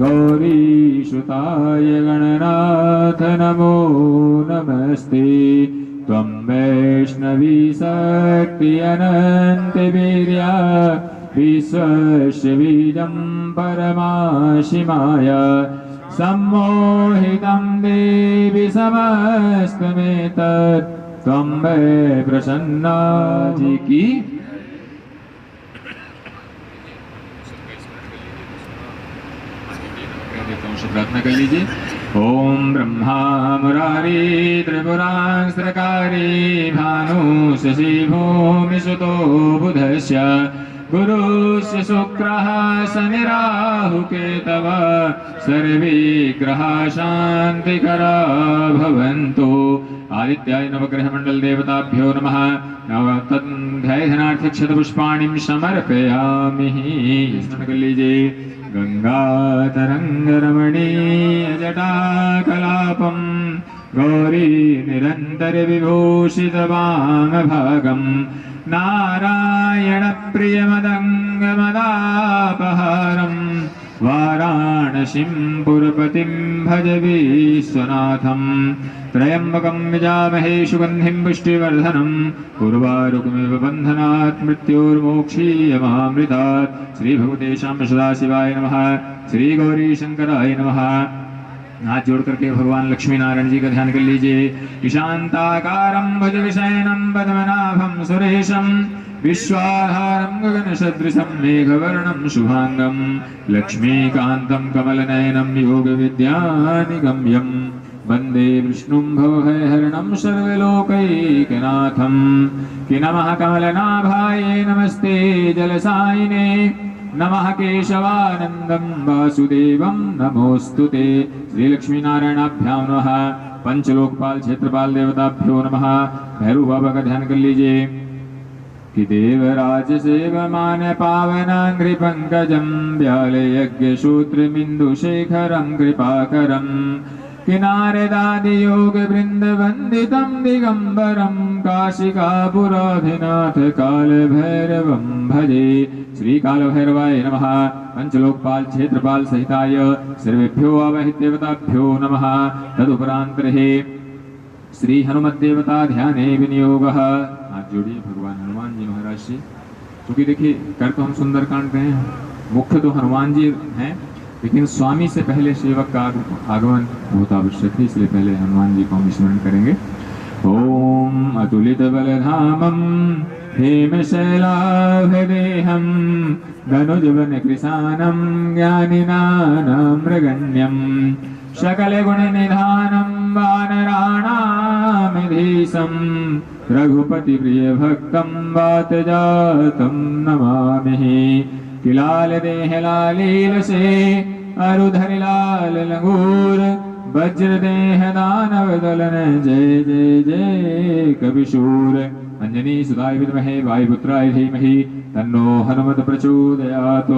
गौरीसुताय गणनाथ नमो नमस्ते। त्वं वैष्णवी शक्ति अनन्तवीर्या विश्वस्य बीजं परमाशिमाय सम्मोहितं देवि समस्तमेतत् त्वं वै प्रसन्ना जी की प्रार्थना कर लीजिए। ओम ब्रह्मा मुरारी त्रिपुरांस्त्रकारी भानु शशि भूमि सुतो बुधस्य गुरुस्य शुक्रः शनिराहु केतव सर्वे ग्रहा शांतिकरा भवन्तु। आदित्याय नवग्रह मंडल देवताभ्यो नमः। तन्ध्याय क्षतपुष्पाणिं समर्पयामि। स्मरण कर लीजिए। गंगातरंगरमणीयजटाकलापं गौरी निरन्तरविभूषितवामभागं नारायणप्रियमदङ्गमदापहारं वाराणसीं पुरपतिं भज विश्वनाथं। त्र्यम्बकं यजामहे सुगन्धिं पुष्टिवर्धनं उर्वारुकमिव बन्धनात् मृत्योर्मोक्षीयमामृतात्। श्री भगवते श्याम सदाशिवाय नमः। श्री गौरी शंकराय नमः। हाथ जोड़ करके भगवान लक्ष्मी नारायण जी का ध्यान कर लीजिए। ईशांताकारं भुजगशयनं पद्मनाभं सुरेशं विश्वाधारं गगनसदृशं मेघवर्णं शुभांगं लक्ष्मीकान्तं कमलनयनं योगविद्यानिगम्यं वन्दे विष्णुं भवभयहरणं सर्वलोकैकनाथं। कि नमः कमलनाभाय नमस्ते जलसायिने नमः केशवानंदं वासुदेवं नमोस्तुते। श्री लक्ष्मी नारायणाभ्यां नमः। पंचलोकपाल क्षेत्रपाल देवताभ्यो नमः। भैरव बाबा का ध्यान कर लीजिए। कि देवराज सेवमान पावनांघ्रि पंकजं व्याले यज्ञ सूत्रमिन्दु शेखरं कृपाकरं कि नारदादि योग वृंद वंदितं दिगंबरं काशिकापुराधिनाथ काल भैरवं भजे। श्री काल भैरवाय नमः। पंचलोकपाल क्षेत्रपाल सहिताय सर्वेभ्यो आवाहित देवताभ्यो नमः। तदुपरांत रहे श्री हनुमत देवता ध्याने विनियोगः। हाथ जोड़िए भगवान हनुमान जी महाराज से। क्योंकि देखिए कर तो हम सुंदरकांड रहे हैं, मुख्य तो हनुमान जी हैं, लेकिन स्वामी से पहले सेवक का आगमन बहुत आवश्यक है, इसलिए पहले हनुमान जी को हम स्मरण करेंगे। ओम अतुलित बलधामं हेमशैलाभदेहं धनुजवन कृशानं ज्ञानिनानामृगण्यं सकलगुणनिधानं वानराणामधीशं रघुपति प्रिय भक्तं वातजातं नमामि। कि लाल देह लालील से अरुधरि लाल लंगूर वज्र देह दानव दलन जय जय जय कविशूर। अंजनी सुताय विद्महे वायुपुत्राय धीमहि तन्नो हनुमत प्रचोदयात्।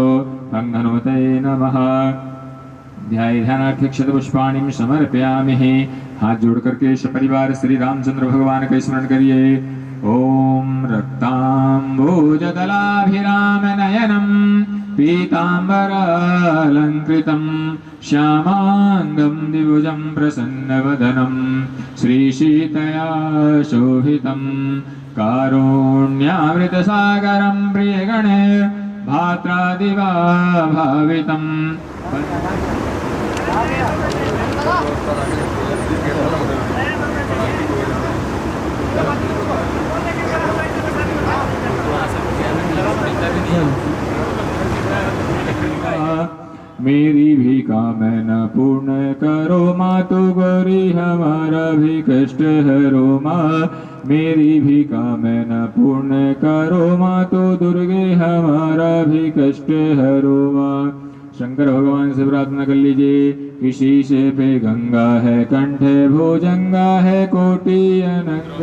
तं हनुमते नमः। ध्यानार्थ क्षतपुष्पाणिं समर्पयामि। हाथ जोड़ करके सपरिवार श्री रामचंद्र भगवान का स्मरण करिए। ओम रक्ताम्बोजदलाभिरामनयनं पीताम्बरालंकृतं श्यामांगं द्विभुजं प्रसन्नवदनं श्रीसीतया शोभितं कारुण्यामृतसागरं प्रियगणे भात्रादिवा भावितं। मेरी भी कामना पूर्ण करो मातु गौरी हमारा भी कष्ट हरो माँ। मेरी भी कामना पूर्ण करो मातु दुर्गे हमारा भी कष्ट हरो माँ। शंकर भगवान से प्रार्थना कर लीजिए कि शीश पे गंगा है, कंठे भुजंगा है, कोटि अनंत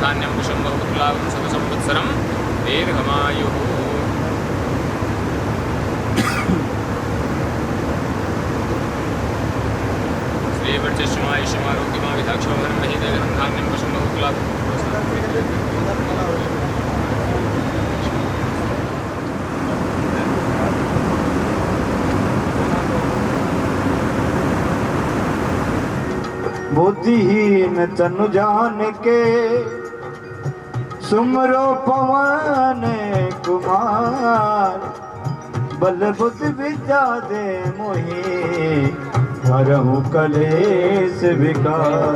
धान्यम कुशम बहुपुत्रावं सर्वसंवत्सरं दीर्घमायुः। श्रीवर्चस्मायुष्यमारोग्यमा विधाक्षोभरं महीदेवनं धान्यं कुशम बहुपुत्रावं बुद्धिहीन तनु जान के सुमरो पवन कुमार। बल बुद्धि विद्या दे मोहि हरहु कलेश विकार।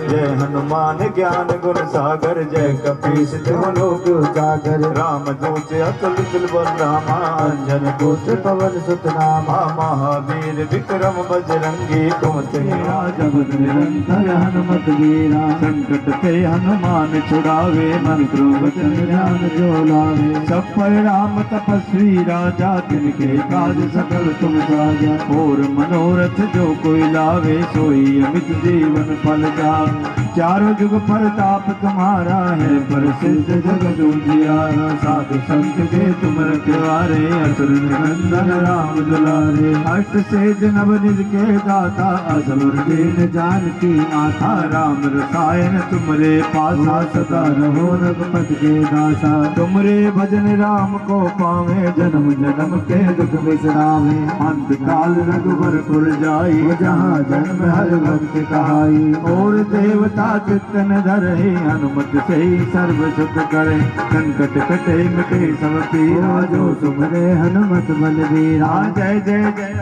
जय हनुमान ज्ञान गुण सागर, जय कपीस तिहुँ लोक उजागर। राम दूत अतुलित बल रामा, अंजन पुत्र पवन सुत नामा। महावीर विक्रम बजरंगी, कुमति राजपद निरंतर हनुमत वीरा। संकट ते हनुमान छुड़ावे, मन क्रम वचन ध्यान जो लावे। सब पर राम तपस्वी राजा, तिनके काज सकल तुम साजा। और मनोरथ जो कोई लावे, सोई अमित जीवन फल जावे। चारों जुग परताप तुम्हारा है, प्रसिद्ध जगत उजियारा। साधु संत के तुम रखवारे, असुर निकंदन राम दुलारे। अष्ट सेज नव निज के दाता, असुर दीन जानकी माता। राम रसायन तुमरे पासा, सदा रहो रघुपति के दासा। तुमरे भजन राम को पावे, जन्म जन्म के दुख बिसरावे। अंत काल रघुवर पुर जाई, जहाँ जन्म हर भक्त कहाई। और देवता चित्तन धरे, हनुमत से सर्व सुख करे। संकट कटे मिटे सब पीरा, जो सुमरे हनुमत बलवीरा। जय जय जय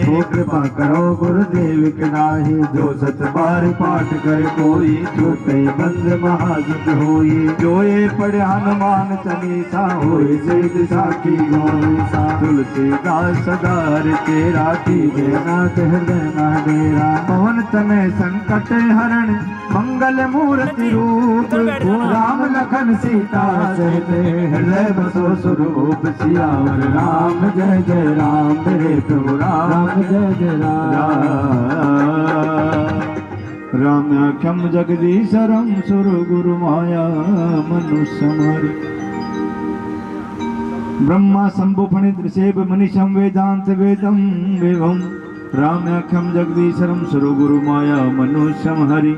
हो कृपा करो गुरुदेव के नाहि। जो सत बार पाठ कर कोई, छूटे बंद महासुख होई। जो ये पढ़े हनुमान चालीसा, होए सिद्ध साखी गौरीसा। तुलसीदास सदा हरिते राखी, जय नाथ हृदय न डेरा। पवन तनय संकट हरण, मंगल मूर्ति रूप। राम लखन सीता सहित, हृदय बसो स्वरूप। सियावर राम जय जय राम, मेरे प्रभु राम जय जय राम। राम्याख्यम जगदीशरम, सुर गुरु माया मनुष्य मारि। ब्रह्मा शंभु फणित ऋषेभ मनीषम, वेदांत वेदम वेवम। राम्याख्यम जगदीशरम, सुर गुरु माया मनुष्यम हरि।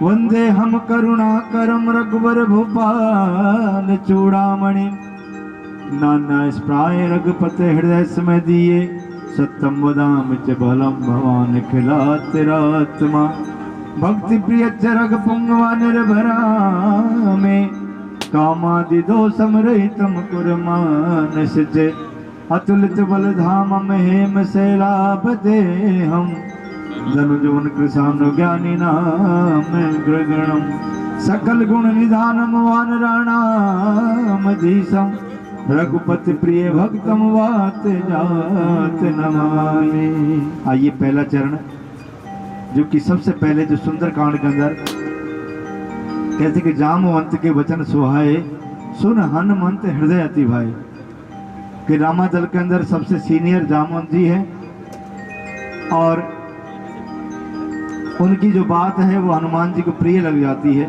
वंदे हम करुणाकरम, रघुवर भूपाल चूड़ामणि। नाना स्प्राय रघुपते हृदय समय दिए। सत्यम वदाम च बलम, भवान खिलाते रात्मा। भक्ति प्रिय चरग पुंगवा निर्भरा में। कामादि दोषम रहितम कुरमानस च। अतुलित बल धाम हेम शैलाभते हम। धनुजवन कृशानु ज्ञानी नाम ग्रगणम। सकल गुण निधानम वानराणाम धीशम। रघुपति प्रिय भक्तम वात जात नमामि। आइए पहला चरण, जो कि सबसे पहले जो सुंदर कांड के अंदर कहते कि जामवंत के वचन सुहाए, सुन हनुमंत हृदय अति भाई। कि रामादल के अंदर सबसे सीनियर जामवंत जी है, और उनकी जो बात है वो हनुमान जी को प्रिय लग जाती है।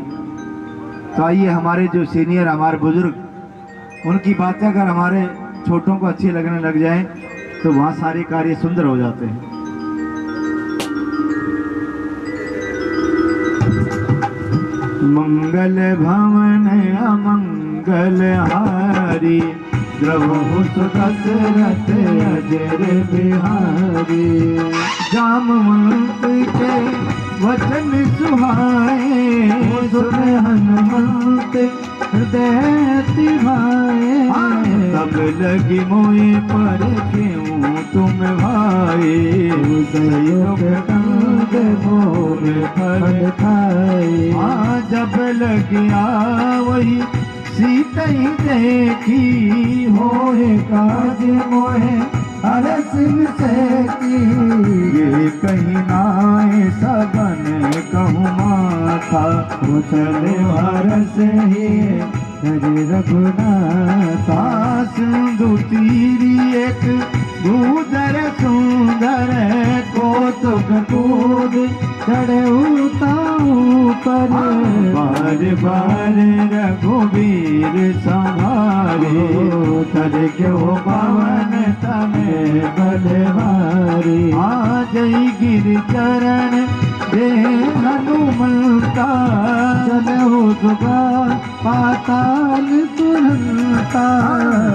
तो आइए हमारे जो सीनियर, हमारे बुजुर्ग, उनकी बातें अगर हमारे छोटों को अच्छी लगने लग जाएं तो वहाँ सारे कार्य सुंदर हो जाते हैं। मंगल भवन अमंगल हारी, द्रवहु दशरथ अजर बिहारी। जामवंत के वचन सुहाए, सुन हनुमंत हृदय अति भाए। तब लगी मोए पर क्यों तुम भाई, संयोग मोग मोग फल खाए। जब लगिया वही सीता ही देखी, होए काज मोहे हरस से की। ये कहीं नाए सबन कहूँ माथा, वो चले हरस ही हरे रघुनाथा। सिंधु तीरी एक भूधर सुंदर, कौतुक कूद चढ़े उताऊं पर। बार बार रघुवीर संभारे, तर क्यों पवन तने बलवारी। जय गिर चरण दे हनुमंता, चलो सुगा पाताल तुरंता।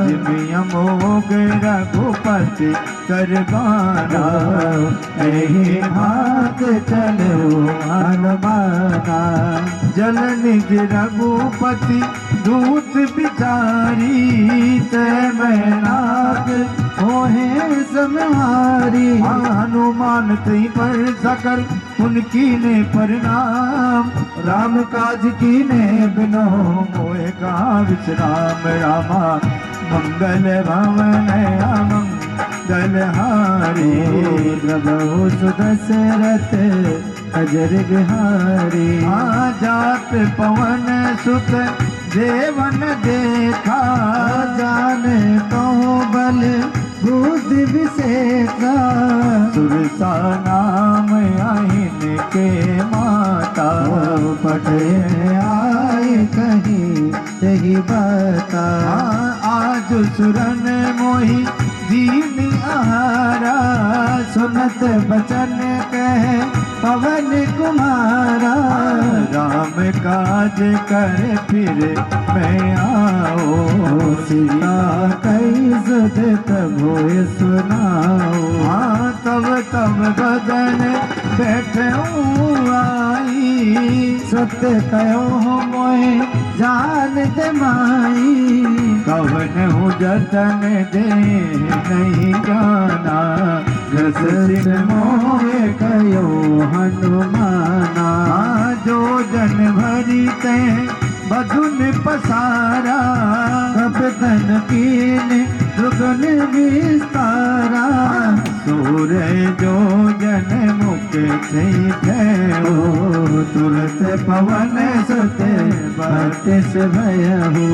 जिमिया मोग रघुपति करबाना, यही हाथ चलो हनुमाना। जल निज रघुपति दूत बिचारी, तय मैनाक होहे सम्हारी। हनुमान तई पर सकल उनकी ने परिणाम, राम काज की ने बिनो मोए का विश्राम। रामा मंगल भवन अमंगल हारी, प्रभु सुदशरथ अजर बिहारी। जात पवन सुत देवन देखा, जाने कहो बल बुद्धि विशेषा। सुरसा नाम आइन के माता, पढ़े आए कहीं यही बता। आज सुरन मोहि दीन आहारा, सुनत बचन कहे पवन कुमारा। राम काज कर फिर मैं आओ, सीता कई सुध तब होए सुनाओ। तब तब बदन बैठे आई, सत्य कहो मोहे जान दे माई। कवन हूँ जतन दे नहीं जाना, जस सिर मोहे कयो हनुमाना। जो जन भरी ते बधुन पसारा, कपतन कीन दुगन विस्तारा। सूर्य जो जन मुख से थे, तुरत पवन सुते बरतिस भयहु।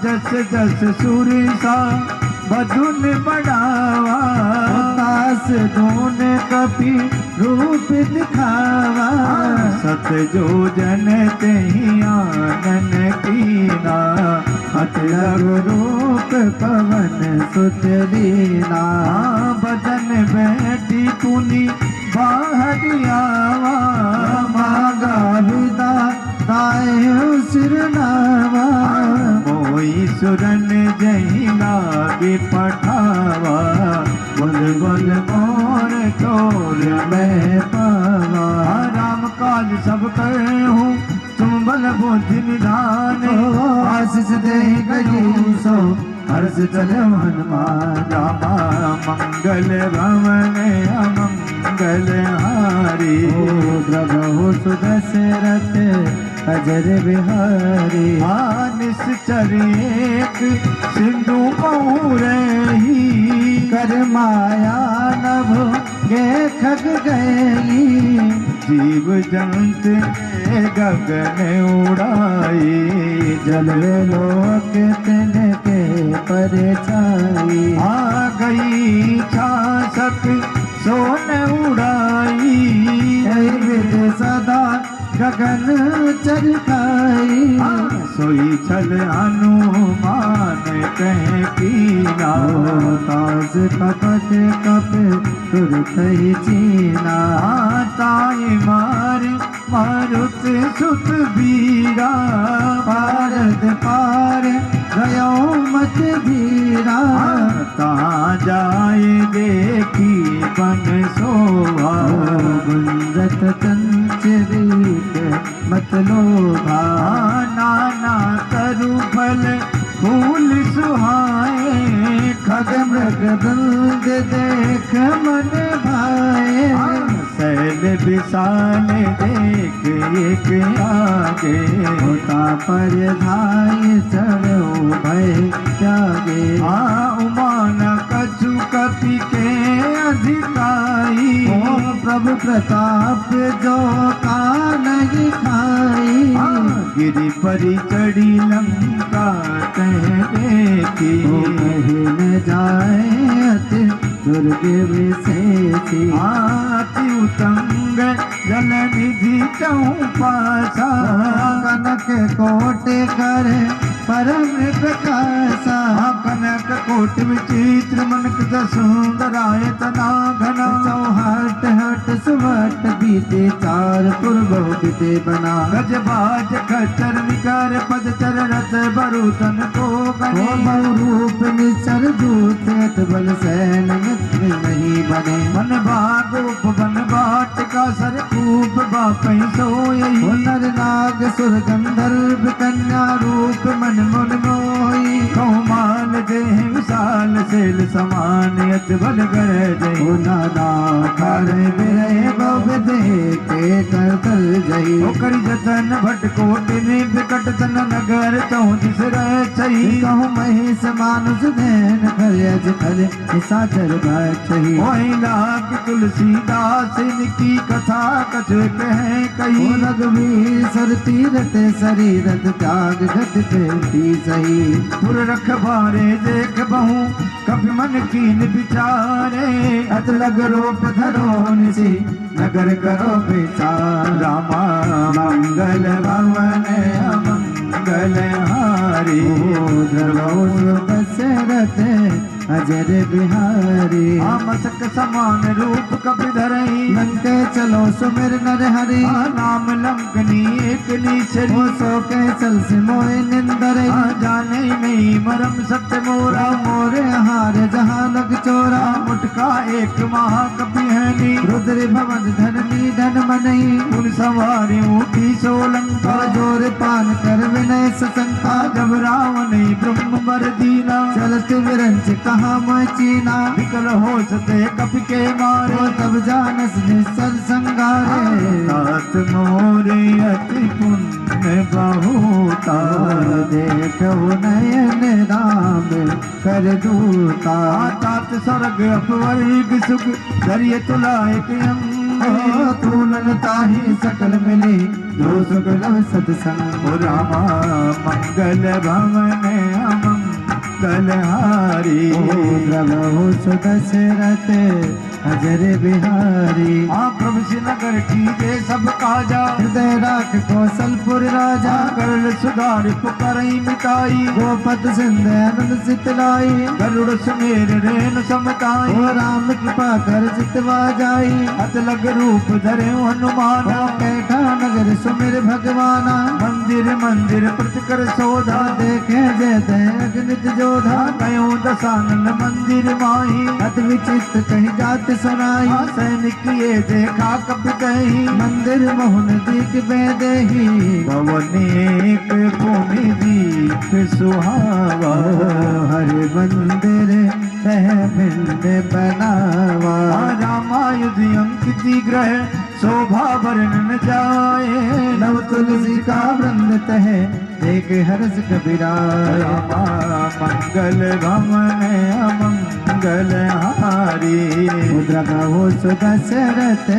जस जस सूर्य सा बधुन बढ़ावा, दास धून कपि रूप दिखावा। सत जो जन तेहि आनन कीना, अतलग रूप पवन सुत लीना। बदन बैठी पुनि बाहर आवा, मागा विदा ताय सिरनावा। मोई सुरन जही लागे पठावा, बुल बुल मोर तोर मैं पावा। राम काज सब करहूँ तुम बल बुद्धि निधान, आशीष दे गई सो हर्ष चले हनुमान। रामा मंगल भवन अमंगल हारी, प्रभु सुदशरथ अजर बिहारी। निश्चर एक सिंधु बहुरही, कर माया नभ गे खग गई। जीव जंत गगन उड़ाई, जल लोक तिनके पर छाई। आ गई छासक सोन उड़ाई, विद सदा गगन चरखाई। सोई छल हनुमान कह कीना, ताज कपट कप तुरत ही चीना। ताई मार मारुत सुत बीरा, पारद पार गयो मत धीरा। कहाँ जाए देखी बन सोभा, गुंजत चंचरीत मत लोभा। नाना तरु फल फूल सुहाए, खग मृग दंद देख मन भाए। शैल विशाल देख एक आगे, होता पर धाय चढ़ो भय त्यागे। उमान कछु कपि के अधिकाई, ओ प्रभु प्रताप जो का नहीं खाई। गिरि परि चढ़ी लंका तह देखी, कहीं न जाए अति दुर्गे विशेषी। अति उतंग जल निधि चौपासा, कनक कोटि कर परम प्रकाशा। कनक कोटि विचित्र मनक सुंदराय तना घना, चौहट हट सुवट बीते चार पूर्व बीते बना। गज बाज खच्चर निकर पद चर रथ बरुतन को गणे, रूप निचर दूत बल सैन मित्र नहीं बने। मन भागोप बन बाट का सर खूब बापै सोई, नर नाग सुर गंधर्व कन्या रूप मन मन मोही। कौमाल देह विशाल सेल समान अत बल कर जय, नाना कर बिरय बब देखे कर कर जई। करि जतन भट कोटि विकट तन नगर चौदिस रह छई। कहूँ महेश मानुष धैन खरज खर निशाचर भक्षही। वही लाग तुलसीदास इनकी कथा कछ कह कही, रघुवीर सर तीरथ शरीरथ त्याग घट पे सही। पुर रखबारे देख बहु कभी मन कीन विचारे, अत लग रूप धरो निसी नगर करो विचार। रामा मंगल भवन अमंगल हारी, द्रवो दशरथ अजर बिहारी। मसक समान रूप कपि धरई, लंके चलो सुमिर नर हरि। नाम लंकनी एक नीचरी, सो के चल से मोय निंदर। जाने नहीं मरम सत्य मोरा, मोरे हार जहाँ लग चोरा। मुटका एक महाकपि है, रुद्र भवन धरनी धन मनई। उन सवारी उठी सोलंका, जोर पान कर विनय सशंका। जब रावण ब्रह्म बर दीना, चलत विरंच कहाँ मैं चीना। विकल हो सते कपि के मारे, तब जानस निसर संगारे। तात मोरे अति पुण्य बहुता, देखो नयन राम कर दूता। तात स्वर्ग अपवर्ग सुख धरिय तुला एक अंग, तूलन ताही सकल मिली जो सुगल सत्संग। रामा मंगल भवन अमंगल हारी, द्रवहु सुदशरथ अजर बिहारी। प्रभु श्री नगर कीजे सब काजा, हृदय राख कौशलपुर राजा। करल सुधार पुकारई मिटाई, गोपत सिंध अनंत सितलाई। गरुड़ सुमेर रेन समताई, ओ राम कृपा कर जितवा जाई। अत लग रूप धरे हनुमान, कैठा नगर सुमिर भगवाना। मंदिर मंदिर प्रतिकर शोधा, देखे जय दय अगणित जोधा। कयो दशानन मंदिर माही, अत विचित्र कही जात सुनाई। सैनिक ये देखा कपि कही, मंदिर मोहन दीक बेदेही। भवनेक भूमि दीप सुहावा, हर मंदिर तह भिंड बनावा। रामायुध अंकिति ग्रह शोभा वर्णन जाए, नव तुलसी का वृंद तह देख हर्ष कबीरा। रामा मंगल भवन अमंगल हारी, मुद्रा गावो सुदशरथ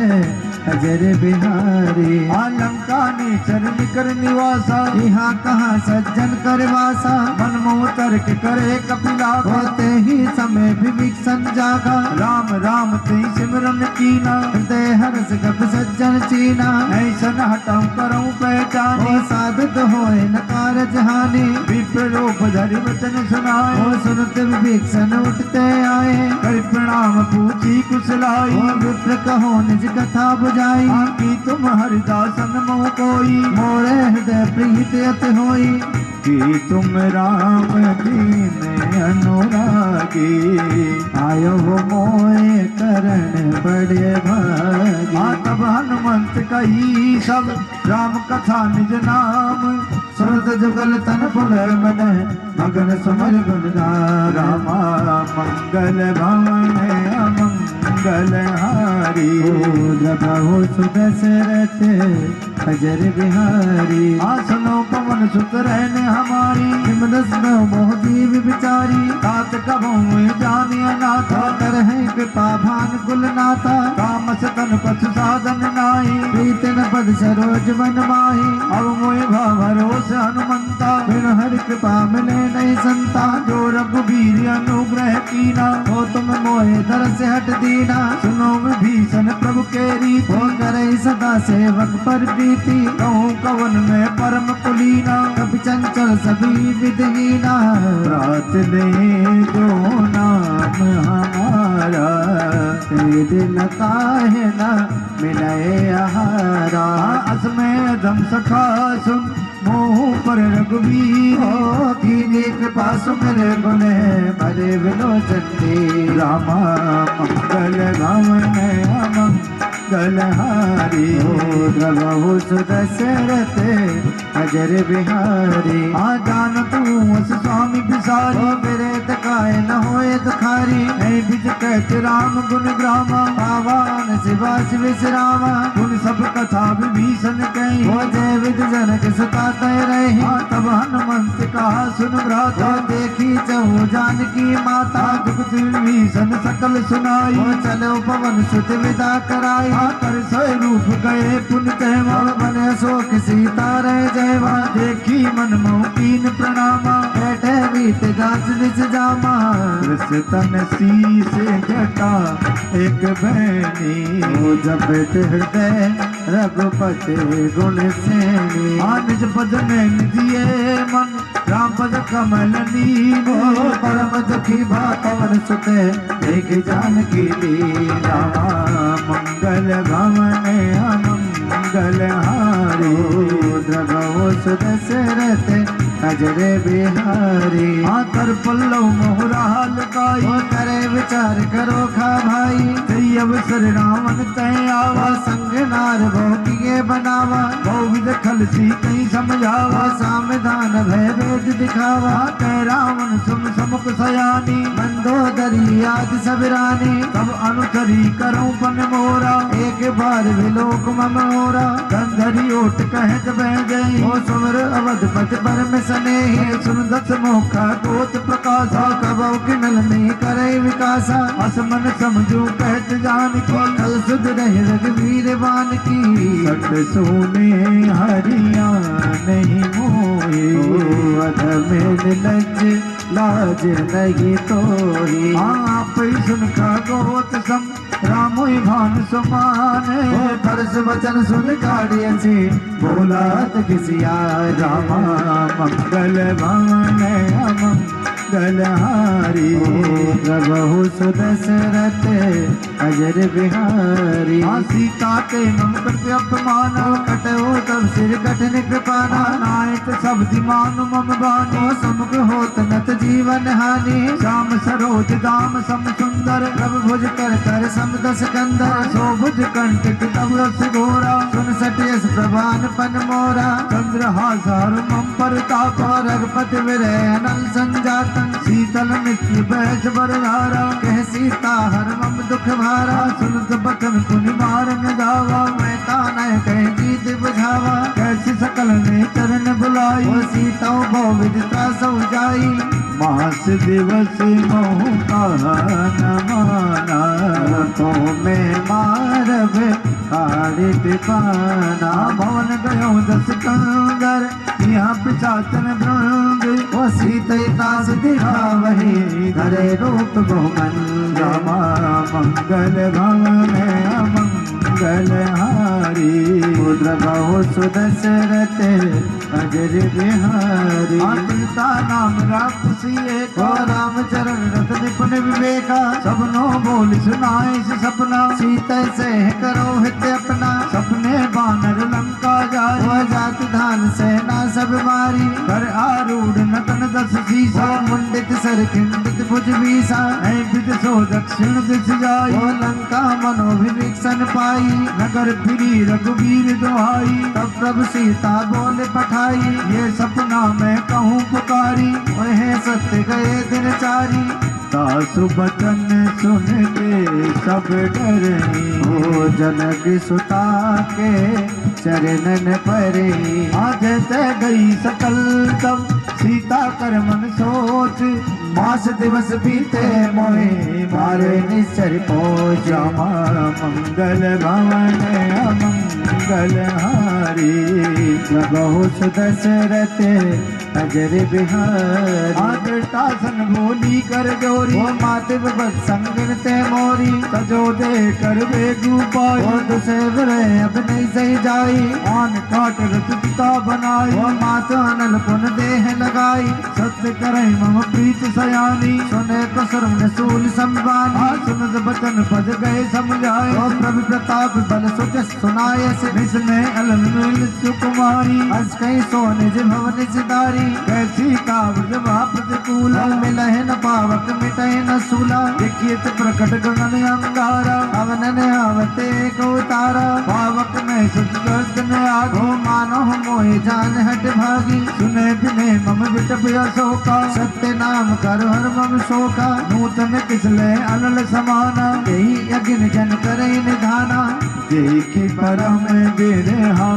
अजर बिहारी। लंका ने चरण कर निवासा, यहाँ कहाँ सज्जन कर वासा। मन मोह तर्क करे कपिला, होते ही समय विभीषण जागा। राम राम ते सिमरन कीना, हृदय हर्ष गप सज्जन चीना। ऐसन हटाऊं करूं पहचानी, ओ साधुत होए न कारज हानि। विप्रलोभ धरि वचन सुनाए, ओ सुनत विभीषण उठते आए। कर प्रणाम पूछी कुशलाई, ओ विप्र कहो निज कथा बुझाई। की तुम हरिदासन मोह कोई, मोरे हृदय प्रीत अति होई। कि तुम राम दीन अनुरागी, आयो हो मोए करण बड़े भागी। तब हनुमंत कही सब राम कथा निज नाम, सुरत जुगल तन पुनर मन मगन सुमर गुण गान। रामा मंगल भवन अमंगल मंगलहारी प्रभु सुदशरथ अजर बिहारी आसनो पवन सुत रहने हमारी सिमरस मोह जीव बिचारी तात कबू जानिया नाथा कर है कृपा भान कुल नाथा कामस तन पशु साधन नाई प्रीतन पद सरोज मन माही अब मोहि भरोस हनुमंता बिन हरि कृपा मिले नहीं संता जो रघुबीर अनुग्रह कीना हो तुम मोहे दर से हट दीना सुनो विभीषण प्रभु के रीति हो करे सदा सेवक पर प्रीति कहूँ कवन में परम कुलीना कभी चंचल सभी विधहीना रात ले जो नाम हमारा तेरे दिल काहे न मिले आहारा असमय दम सखा सुन मोह पर रघुवीर हो कीनी कृपा सुमिर गुने भरे विलोचन रामा मंगल गमन मंगलहारी प्रभु सुदशरथ अजर बिहारी जान तू अस स्वामी बिसारी मेरे तकाय न होए दुखारी नहीं बिज कहत राम गुण ग्रामा पावान शिवास विश्रामा गुण सब कथा विभीषण कही हो जय विद जनक सताते रही तब हनुमंत कहा सुन भ्राता तो देखी चहु जानकी माता दुख विभीषण सकल सुनाई हो चलो पवन सुत विदा कराई कर सोय रूप गए पुन कहवा मन शोक सीता रह जयवा देखी मन मोह कीन प्रणामा बैठे बीत गाज निज जामा कृष्ण तन शीस जटा एक बहनी हो जपत हृदय रघुपति गुण सेनी निज पद में निधिये मन राम पद कमल नीम परम दुखी भा पवन सुते एक जानकी लीला मंगल भवन मंगलहारी प्रभु सुदशरथ अजर बिहारी कर पल्लव मोहरा लगाई हो करे विचार करो खा भाई कई अवसर रावण तय आवा संग नार बहु किए बनावा बहुविध खलसी कहीं समझावा सामधान भय वेद दिखावा कह रावण सुन समुख सयानी मंदोदरी आदि सब रानी तब अनुसरी करूं पन मोरा एक बार विलोक मम मोरा गंधरी ओट कहत बह गई हो सुमर अवधपति परम स्नेही सुन दस मुखा गोत प्रकाशा कबौ किनल में करे विकासा असमन समझू कहत जान की कल सुध रहे रघुवीर बान की सट सोने हरिया नहीं मोहे अध में लज लाज नहीं तोही आप सुन का गोत सम राम भान समान परस वचन सुन काढ़िय से बोला तो किसिया रामा मंगल भवन मंगलहारी प्रभु सुदशरथ अजर बिहारी सीता के मम कृत्य अपमान कटो तब सिर कठिन कृपाना नायक सब दिमान मम बानी समुख होत नत जीवन हानि श्याम सरोज दाम सम सुंदर प्रभ भुज कर कर सम दस कंदर शोभुज कंटक तब रस घोरा सुन सटियस प्रभान पन मोरा चंद्रहासार मम परताप रघुपति विरय अनल संजातन शीतल मित्र बैस बरधारा कह सीता हर मम दुख भारा सुनत बचन पुनि मारन जावा मैं तानय कह जीत बुझावा कैसे सकल ने चरण बुलाई वो सीता बहु विदिता सौ जाई मास दिवस मोह कहा न माना तो मैं मारब हारित पाना भवन गयो दस कंदर यहाँ पिछाचन भृंग वो सीता दिखावही धरे रूप बहुमन रामा मंगल भवन मंगलहारी पुत्र बहु सुदशरथ अजर बिहारी सीता नाम राक्षसी एक रामचरण रथ निपुण विवेका सबनो बोल सुनाए से सपना सीता से करो हित अपना सपने बानर लंका जाए वो जात धान सेना सब मारी कर आरूढ़ नतन दस सीसा मुंडित सर खिंडित भुज बीसा विद सो दक्षिण दिश जाई वो लंका मनोभिवीक्षण पाई नगर फिरी रघुवीर दुहाई तब प्रभु सीता बोले पठाई ये सपना मैं कहूँ पुकारी वह सत्य गए दिन चारी सासु बचन सुन के सब डरे। ओ जनक सुता के चरणन परे। आज तय गई सकल तब सीता कर मन सोच। मास दिवस बीते मोहे मारे निश्चर पहुँच। श्यामा मंगल भवन अमंगल हारी। प्रभु सुदशरथ अजर बिहारी। आदर्शासन बोली कर जोरी। वो मातिव बद संगन ते मोरी। सजो दे कर बेगू पाई। वो दुसेवर अब नहीं सही जाई। आन काट रसता बनाई। वो मात अनल पुन देह लगाई। सत्य करे मम प्रीत सयानी। सुने को सर्व सूल संबानी। सुनत बचन पद गए समझाए। वो प्रभु प्रताप बल सुच सुनाए से। विस्मय अलम मिल सुकुमारी। अस कहीं सोने जे भवन सिदारी। कैसी काव्य प्रतिकूल। फल मिलहे न पावक मिटहे न सूला। देखिए तो प्रकट गगन अंगारा। अवनन आवते को तारा। पावक में सच दर्द न आगो। ओ मानो मोहि जान हट भागी। सुने बिने मम बिटप अशोका। सत्य नाम कर हर मम शोका। नूतन किसले अनल समाना। यही अगिन जन करे निधाना। देखी परम बिरहा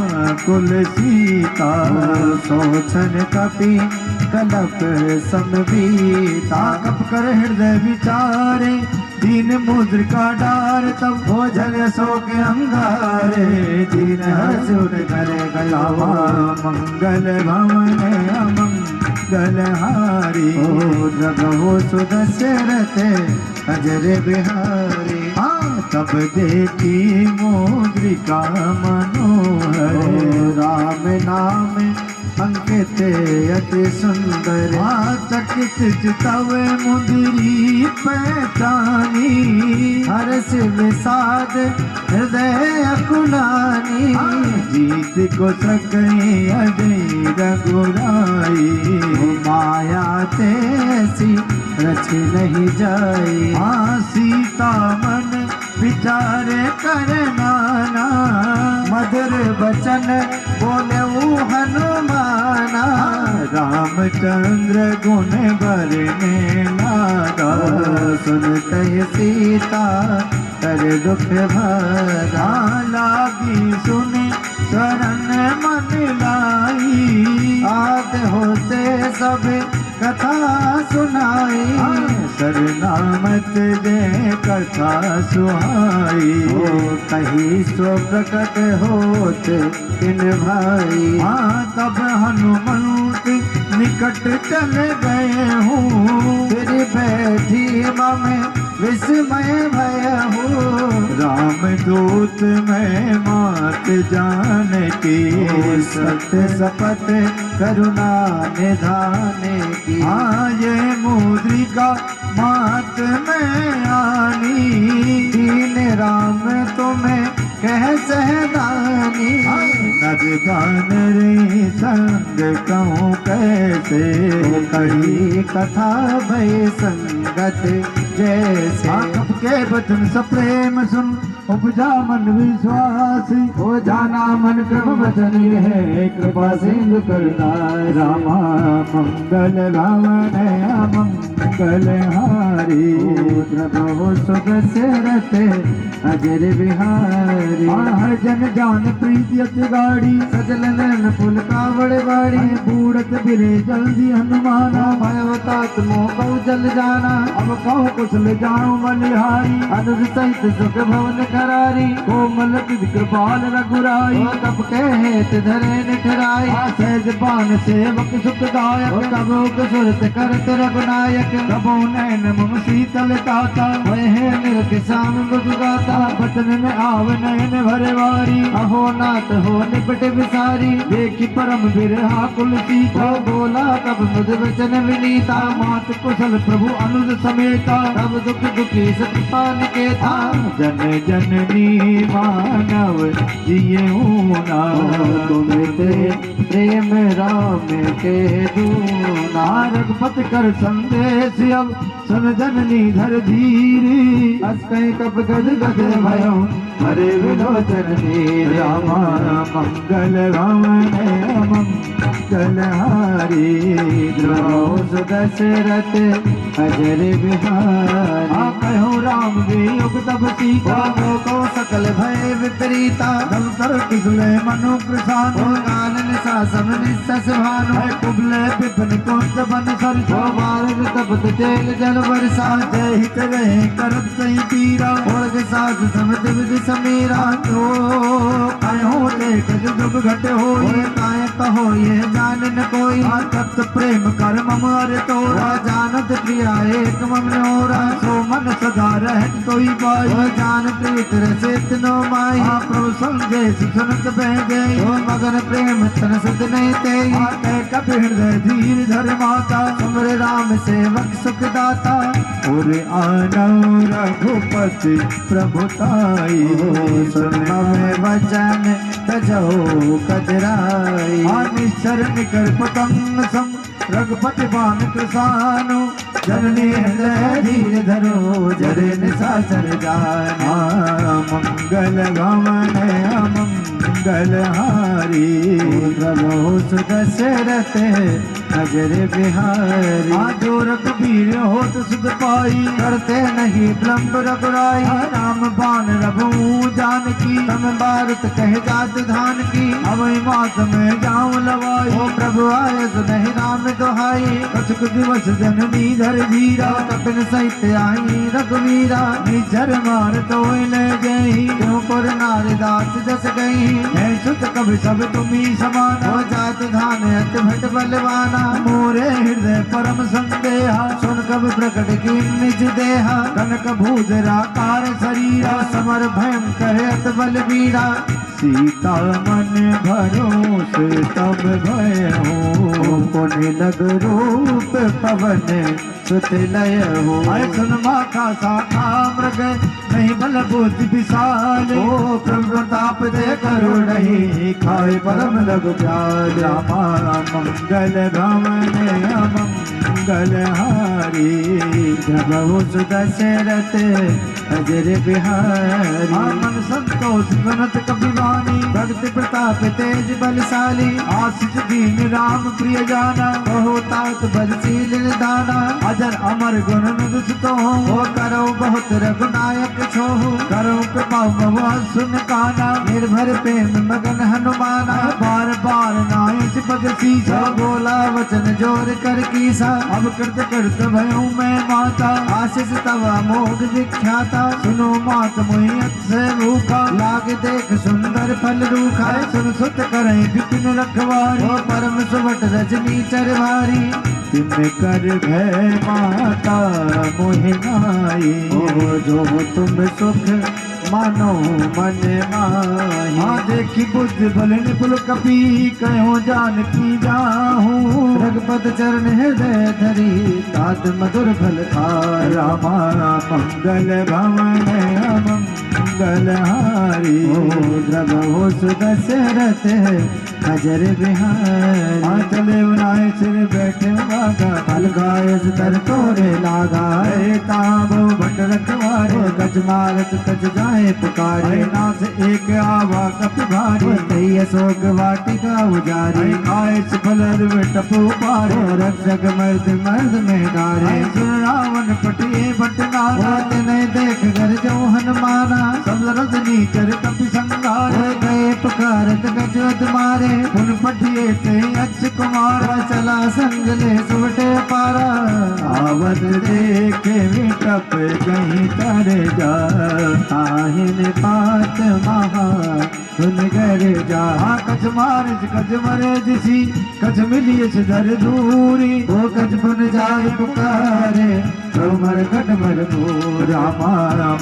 कुल सीता। सोचन कपि कलप समबीता। कप कर हृदय विचारे। दीन मुद्रिका डार तब हो जल शोक अंगारे। दीन हर्षुर करे गयावा। मंगल भवन अमंगल हारी। ओ जगहो सुदशरथ अजर बिहारी। तब देखी मुद्रिका मनोहर। राम नाम अंकित अति सुंदर। चकित चितव मुद्री पहचानी। हर्ष विषाद हृदय अकुलानी। जीत को सकई अजय रघुराई। माया तेसी रच नहीं जाई। सीता मन विचार कर नाना। मधुर बचन बोले हनुमाना। रामचंद्र गुण बरने लागा। सुनते सीता कर दुख भरा। लागी सुने शरण मन लाई। आद होते सब कथा सुनाई। शरणामत जय कथा सुहाई। ओ कही सो प्रकट होत इन भाई। तब हनुमंत निकट चल गए हूँ। फिर बैठी मम विस्मय भय हूँ। राम दूत मैं मात जान की। सत्य शपथ करुणा निधान की। ये मुद्रिका मात में आनी। दीन राम तुम्हें कह सहदानी। नर रे संग कहूँ कैसे। कही कथा भय संगत जैसे। कब के वचन सप्रेम सुन उपजा मन विश्वास। हो जाना मन क्रम वचन है कृपा सिंधु करना। रामा मंगल भवन अमंगल हारी। प्रभु सुदशरथ अजर बिहारी। हर जन जान प्रीति अति गाड़ी। सजल नैन पुल कावड़ बाड़ी। बूढ़त बिरे जल्दी हनुमाना। भयवतात मोह बहु जल जाना। अब कहूँ कुशल जाऊँ बलिहारी। अनुज सहित सुख भवन करारी। कोमल तिज कृपाल रघुराई। कब कहे धरे निठराई। सहज पान सेवक सुखदायक। कबो सुरत करत रघुनायक। कबो नैन मम शीतल ताता। है निर किसान गाता। बचन में आव नयन भरे वारी। अहो नाथ हो निपट विसारी। देखी परम बिरहा कुल सीता। बोला कब मुझ वचन विनीता। मात कुशल प्रभु अनुज समेता। तब दुख दुखी सतपान के था। जन जननी मानव जिये ना। तुम्हें प्रेम राम के दूना। रघुपत कर संदेश अब सुन जननी धर धीरी अस कहीं कप गद गद भयो हरे विलोचन धीर रामा मंगल भवन मंगल हारी द्रौस दशरथ अजर बिहारी कहो राम वियोग तब सीता को सकल भय विपरीता तब तर कुशले मनु प्रसाद कानन शासन निस्सस भानु कुबले विपिन कुंज बन सर बाल तपत तेल जल बरसा जय हित रहे करत सही पीरा और सास समझ विधि समीरा तो कहो देख दुख घट हो काय कहो ये जान न कोई तप्त प्रेम कर मम अरे तोरा जानत प्रिया एक मम नोरा सो मन सदा रहत तोई पाई जान प्रीत रसित नो माई प्रभु संजय सुनत बह गई मगन प्रेम तन सद नहीं ते कपि हृदय धीर धर माता सुमर राम सेवक सुख दाता और आनौ रघुपति प्रभुताई सुन में वचन तजो कजराई निश्चर निकर पतंग सम रघुपति बान कृसानु जननी हृदय धीर धरो जरे निशाचर जाना मंगल भवन मंगल हारी प्रभु सुदशरथ अजर बिहारी जो रघुबीर होत सुध पाई करते नहीं विलंब रघुराई राम बान रघु जानकी तम भारत कह जात धान की अब मात में जाऊं लवाई ओ प्रभु आय सुनहि राम दुहाई कछुक दिवस जननी धर धीरा कपिन सहित आई रघुवीरा निझर मार तो ले गई क्यों पुर नारी दास जस गई है सुत कभी सब तुम्ही समान हो जात धान अत भट बलवाना मोरे हृदय परम संदेहा सुन कब प्रकट की निज देहा कनक भूधरा कार शरीरा समर भयंकर अत बलवीरा सीता मन भरोसे तब भय हो पुण्य लग रूप पवन सुत लय हो आय सुन माखा साखा मृग नहीं बल बुद्धि विशाल ओ प्रताप दे करो नहीं खाए परम लघु प्यार रामा मंगल भवन मंगल हारी प्रभु सुदशरथ अजर बिहारी मन संतोष गणत कपिवानी भक्ति प्रताप तेज बलशाली आशीष दीन राम प्रिय जाना कहो तात बलशील दाना अजर अमर गुण तो ओ करो बहुत रघुनायक छोहु करो कृपा भवा सुन काना निर्भर प्रेम मगन हनुमाना बार बार नायक पद सीसा बोला वचन जोर कर कीसा अब कृत कृत भयऊ मैं माता आशीष तव अमोघ विख्याता सुनो मात मोहियत से भूखा लाग देख सुंदर फल रूखा सुन सुत करे विपिन रखवारी ओ परम सुवट रजनी चरवारी तिम कर भय माता मोहिनाई ओ जो तुम सुख मानो मन माही हाँ देखी बुद्ध बल निपुल कपी कहो जानकी जाहू रघुपत चरण हृदय धरी तात मधुर फल खाय रामा मंगल भवन मंगल हारी प्रभु सुदशरथ अजर बिहारी चले बनाए सिर बैठे बागा फल खाय तर तोरे लागा ताबो भट रखवारे गज मारत तज जाए पुकारे नाथ एक आवा कप भारी तई अशोक वाटिका उजारी खाए फल टपो पारे रक्षक मर्द मर्द में डारे सुन रावण पटिए भटनारा नहीं देख कर जो हनुमाना सब रजनी कर कपि संगार गए पुकारत गजवत मारे उन पटिए ते अक्ष कुमार चला संग ले सुवटे पारा आवत देखे विटप कहीं तर जा आहिन पात महा सुन कर जा कछ मारिज कछ मरे जिसी कछ मिलिए धर दूरी वो कछ पुन जाय पुकारे तुमर घट मर रामा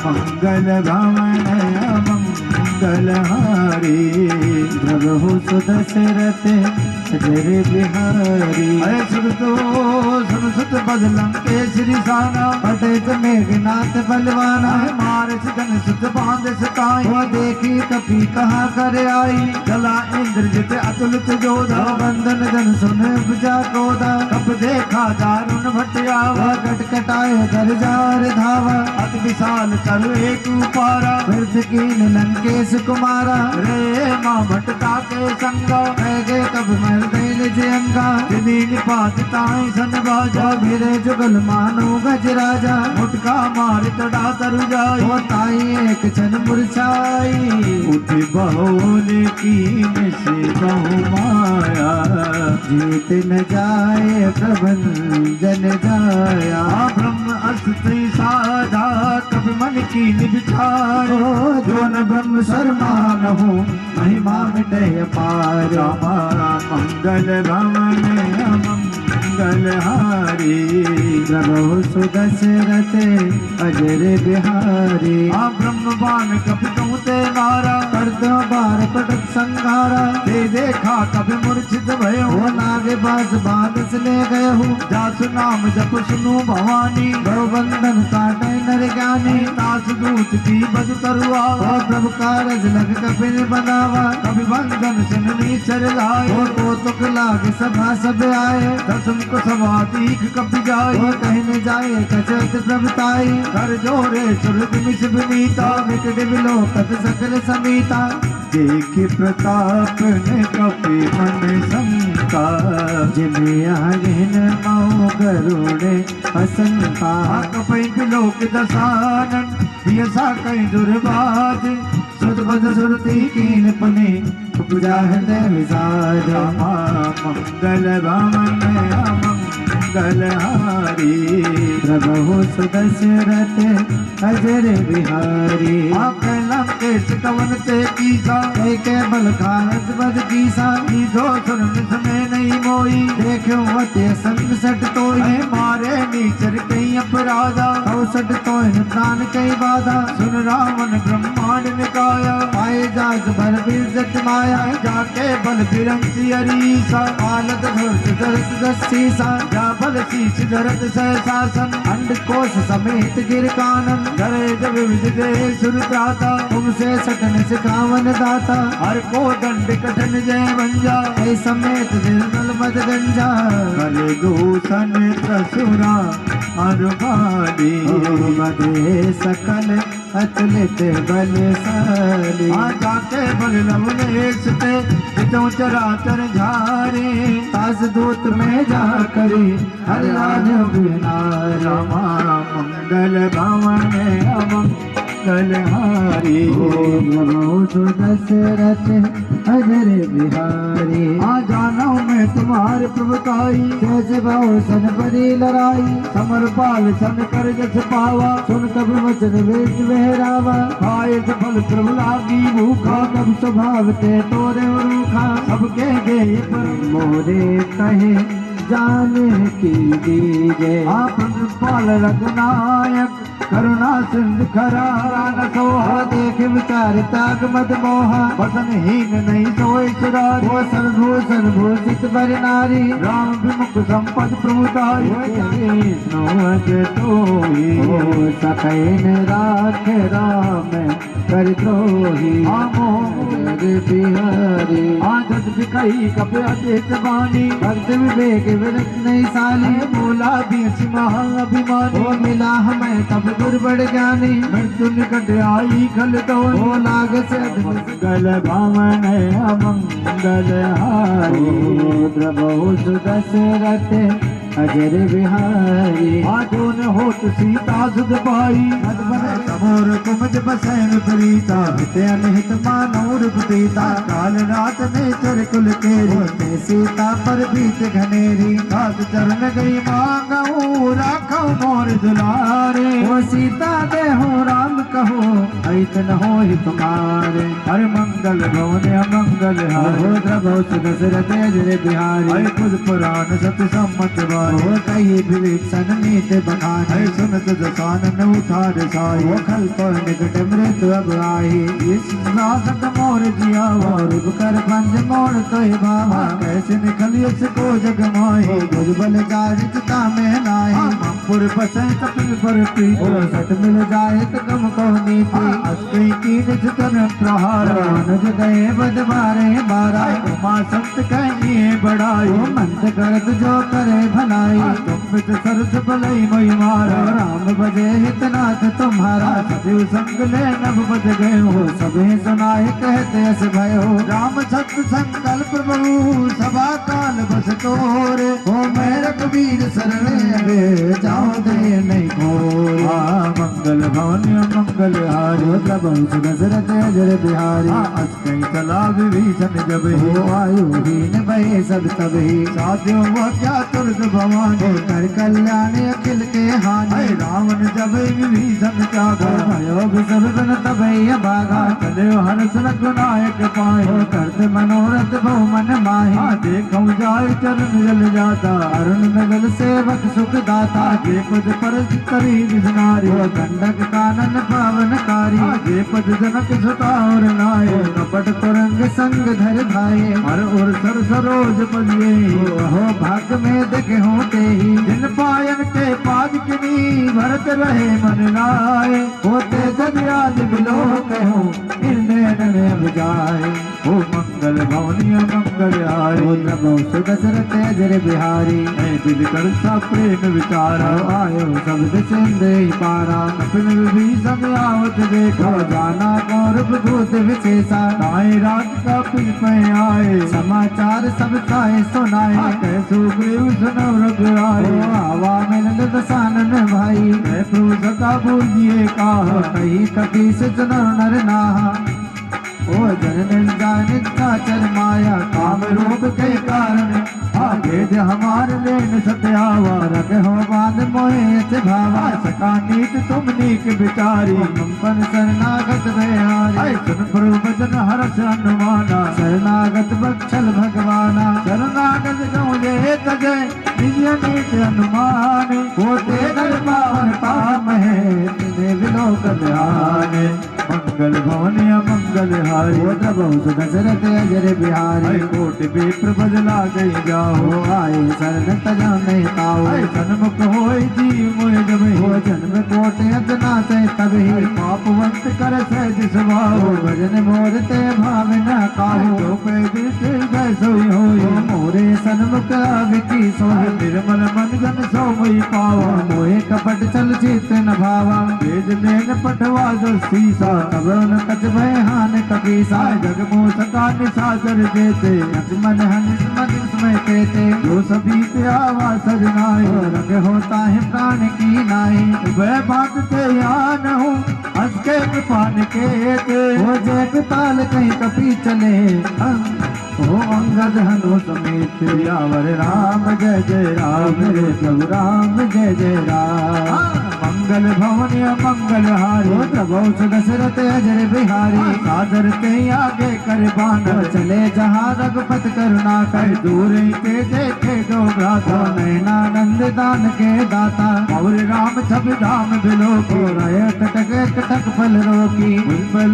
मंगल भवन मंगल हारी प्रभु सुदशरथ अजर बिहारी अरे सुन तो सुन सुत बदलंग के श्री साना पटेत मेघनाथ बलवाना मार सिदन सुत बांध सताई वो देखी कपी कहाँ कर आई जला इंद्रजित अतुलित जोधा बंधन जन सुन बुझा क्रोधा कब देखा दारुण भटियावा वह कटकटाए दरजार धावा अति विशाल तरु एक उपारा वृद्ध कीन लंकेश कुमारा रे माँ भटका के संगा पैगे कब मर दैन जयंगा तिनी निपात ताई सन बाजा मेरे जुगल मानो गज राजा मुटका मार तड़ा तरु जाई वो ताई एक क्षण मुरझाई उठ बहुन कीन से बहु माया जीत न जाए प्रबंधन जाया ब्रह्म अस्त्र साधा कब मन की निबिठार ओ जोन ब्रह्म शर्मान हो महिमा मिटे अपार मंगल भवन मंगल हारी प्रभु सुदशरथ अजर बिहारी ब्रह्म बाण कब ते मारा करतो बार कटक संघारा दे देखा कब मूर्छित भयो वो नागे बास बादस ले गए हूँ जासु नाम जप सुनु भवानी गौ बंधन काटे नर ज्ञानी दास दूत की बज तरुआवा ओ प्रभु कारज लग कपिल बनावा कभी बंधन सुननी चर लाए ओ कौतुक लाग सभा सब आए दसम को समाधीक कब जाए ओ कहने जाए कचत प्रभुताई कर जोरे सुरत मिस विनीता विकट विलोकत सकल समीता देख प्रताप ने कपि मन शंका जिन्हें आगिन माओ करुणे असंका कपि विलोक दसानन यसा कई दुर्बाज सुत बद सुरती कीन पुने पूजा हृदय विसार मंगल भवन मंगल हारी प्रभु सुदशरथ अजर बिहारी लंकेश कवन ते कीसा के बल खायत बद कीसा दो सुन में नहीं मोई देखो वते संग सट तोई मारे नीचर कई अपराधा सट तोइन प्राण कई बाधा सुन रावण ब्रह्मांड निकाया पाए जाज भर बिरजत माया जाके बल बिरंसी अरीसा पालत धर्ष दरस दसीसा जा बल शीश धरत सहसासन अंड कोश समेत गिर कानन धरे जब विजय सुर प्राता तुमसे सटन सिखावन दाता हर को दंड कठन जय भंजा ऐ समेत निर्मल मद गंजा कर दूषण प्रसुरा अरुबाली मदे सकल अतुलित बलशाली जाके बल लवलेश ते जितों चराचर झारे तास दूत में जा करी हरिराज बिनारा मंगल भवन अमंगल हारी प्रभु सुदशरथ अजर बिहारी जाना मैं तुम्हारे प्रभुताई जैसे बहु सन परी लड़ाई समर पाल सन कर जस पावा सुन कब वचन वेद बहरावा खाए फल प्रभु लागी भूखा कब स्वभाव ते तोरे रूखा सबके गए पर मोरे कहे जाने की दीजे आप पाल रघुनायक करुणा सिंध खरा सोहा देख विचार ताक मत मोहा वसनहीन नहीं सोए सुरारी वो सर्वभूषण भूषित बर नारी राम विमुख संपद प्रभुताई सकैन राख राम कर द्रोही बिहारी आदत बिकई कप अदेत बानी भक्त विवेक विरत नहीं साली बोला बीच महाअभिमानी वो मिला हमें तब दुर्बड़ ज्ञानी मृत्यु निकट आई खल तो वो लाग से मंगल भवन अमंगल हारी प्रभु सुदशरथ अजर बिहारी आजोन होत सीता सुध पाई तमोर कुमज बसैन प्रीता हित अनहित मानौर पीता काल रात ने चर कुल केरी सीता पर बीत घनेरी सात चरण गई मांगऊ राखो मोर दुलारे वो सीता दे हो राम कहो ऐत न हो ही तुम्हारे हर मंगल भवन अमंगल मंगल हारी हो द्रभो दशरथ अजर बिहारी हरि खुद पुराण सत सम्मत वारी हो कही विभीषण नीत बखानी हरि सुनत दसानन उठार साई हो खल पर निकट मृत्यु अब आई इस नासक मोर जिया और कर पंज मोड़ तो भावा कैसे निकलियस को जग माही बुझ बल जारिता में नाई पुर बसे कपिल पर प्रीत हो सत मिल जाए तो गम को नीति अस्कई कीन चितन प्रहार अनुज गए बदबारे बारा उमा संत कहिए बड़ाई हो मंत करत जो करे भलाई तुम पित सरस भलई मई मारा राम बजे हितनाथ तुम्हारा सजीव संग ले नभ बज गए हो सभी सुनाए कहते अस भयो राम सत संकल्प बहु सभा काल बस तोरे हो मैं रघुवीर शरण जाओ दे नहीं खोर मंगल भवन मंगल हारी हो प्रभु दशरथ अजर बिहारी अस्कई चला विभीषण जब हो आयुहीन भय सब तभी साध्यो वह क्या तुरद भवानी कर कल्याण अखिल के हानि रावण जब विभीषण त्यागा भयो सब बन तबैया भागा चले हर्ष रघुनायक पाए हो करते मनोरथ बहु मन माही देखो जाए चरण जल जाता अरुण नगल सेवक सुख दाता जे पद पर तरी विषनारी हो गंडक कानन पावनकारी जे पद जनक सुता और नाय कपट कुरंग संग धर धाये हर और सर सरोज पदिए हो भाग में देखे होते ही जिन पायन के पाद किनी भरत रहे मन लाए होते जग आदि बिलो कहो निर्णय अब जाए हो मंगल भवनिय मंगल हारी हो प्रभु सुदशरथ अजर बिहारी विधि कर सा प्रेम विचारा हो आयो शब्द सिंधे पारा कपिल विभीषण आवत देखा हो जाना गौरव भूत विशेषा ताए रात का पिल पे आए समाचार सब चाहे सुनाए कैसो ग्रीव सुनव रघुराए हो आवा मिलन दसानन भाई मैं प्रभु सता बूझिए कहा कही कपी से चुनो नर नाहा ओ जनन जानिता चर माया काम रूप के कारण आगे जे हमार लेन सत्यावा रख हो बांध मोहे अच भावा सका नीत तुम नीक बिचारी कंपन शरणागत बिहारी सुन प्रभु वचन हर्ष अनुमाना शरणागत बक्षल भगवाना शरणागत गौजे तजे निज नीत अनुमान होते नर पावन पाम है तिने विलोक ध्यान मंगल भवन मंगल हारी हो प्रभु दशरथ अजर बिहारी कोटि विप्र बजला गई जाओ हो आए शरण तजो नहीं ताओ सन्मुख होय जी मोय जब हो जन्म कोट अजना से तभी पापवंत कर सहज हो स्वभाव भजन मोरते भाव न काहो जो पैदल चल गए सोई होय हो मोरे सन्मुख विकी सोहि निर्मल मन जन सो मई पावा मोहे कपट चल चित न भावा तेज लेन पठवा जो सीसा तब न कच भय हान कपीसा जग मोह सका निसागर देते लक्ष्मण हंस मन समय कहते जो सभी ते आवा सजनाए रंग होता है प्राण की नाई वह बात ते यान हूँ हंस के कृपान के ते हो जय पिताल कहीं कपी चले हो अंगद हनु समेत यावर राम जय जय राम मेरे प्रभु राम जय जय राम मंगल भवन मंगल हारी हो प्रभु दशरथ अजर बिहारी सादर ते आगे कर बान चले जहाँ रघुपत करुणा कर दूर ते देखे दो भ्राता नयनानंद दान के दाता और राम छब धाम बिलो हो रहे कटक कटक फल रोकी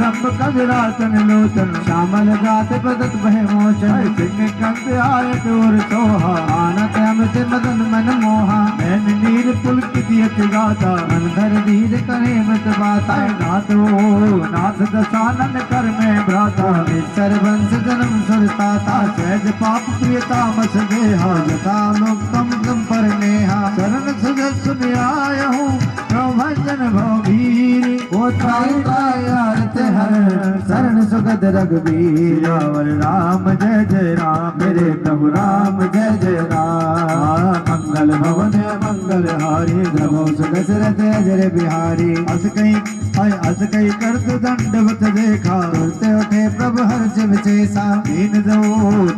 लंब कविरातन लोचन श्यामल गात बदत भय मोचन सिंह कंद आय दूर सोहा आनत अमित मदन मन मोहा नैन नीर पुलकित यति गाता अंधर धीर करे मत बाता नाथ ओ नाथ दसानन कर में भ्राता निश्चर वंश जन्म सुरताता सहज पाप प्रियता मस देहा जता लोक तम तम पर नेहा शरण सुज सुन आय हूँ भजन भवीर वो ताई आरत हर शरण सुगद रघुवीर यावर राम जय जय राम मेरे प्रभु राम जय जय राम मंगल भवन मंगल हारी प्रभु दशरथ अजर बिहारी अस कहीं हाय अस कई करत दंडवत देखा करते उठे प्रभु हर्ष विशेषा दीन जो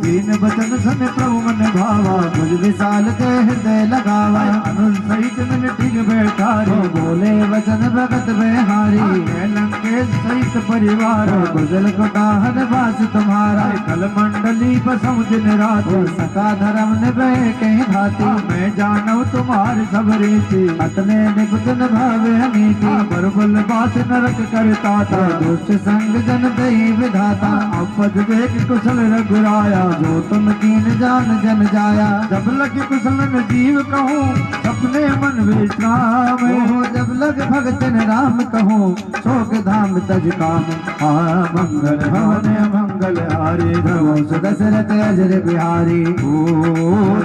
दीन बचन सन प्रभु मन भावा मुझ विशाल के हृदय लगावा अनुज सहित मिल ठीक बैठा रे बोले वचन भगत बेहारी लंकेश सहित परिवार गुजल कोटाहन वास तुम्हारा कल मंडली बसम दिन रात सका धर्म निभे कहीं भाती मैं जानू तुम्हारे सब रीति अतने निपुण भावे नीति बरबल बास नरक करता था दुष्ट संग जन दही विधाता अपद देख कुशल रघुराया जो तुम कीन जान जन जाया जब लग कुशल जीव कहूँ सपने मन विश्राम जब लग भगतन राम कहूँ शोक धाम तज काम मंगल भवन मंगल हारी ध्रुव सुदशरथ अजर बिहारी ओ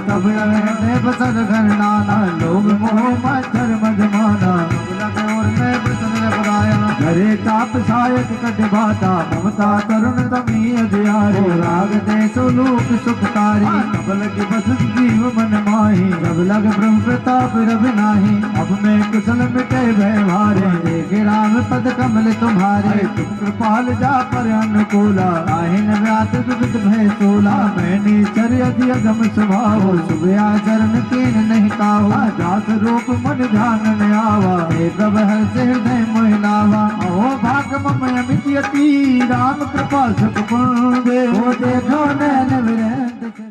तब लगे बसर घर नाना लोभ मोह मच्छर मधमाना लगे और मैं प्रसन्न रघुराया घरे ताप सायक कट बाता ममता तरुण तमी अधियारी राग दे सुलोक सुखकारी तब लगे बस जीव मन माही जब लग ब्रह्म प्रताप रवि नाही अब मैं कुशल मिटे भय भारे देखे राम पद कमल तुम्हारे तुम कृपाल जा पर अनुकूला आहिन व्यात विविध भय सोला मैंने चर्य अगम स्वभाव शुभ आचरण कीन नहीं कावा जात रूप मन ध्यान न आवा हे प्रभ हर्ष हृदय मोहिलावा ओ भाग मम अमित यति राम कृपा सुख दे ओ देखो नैन विरंत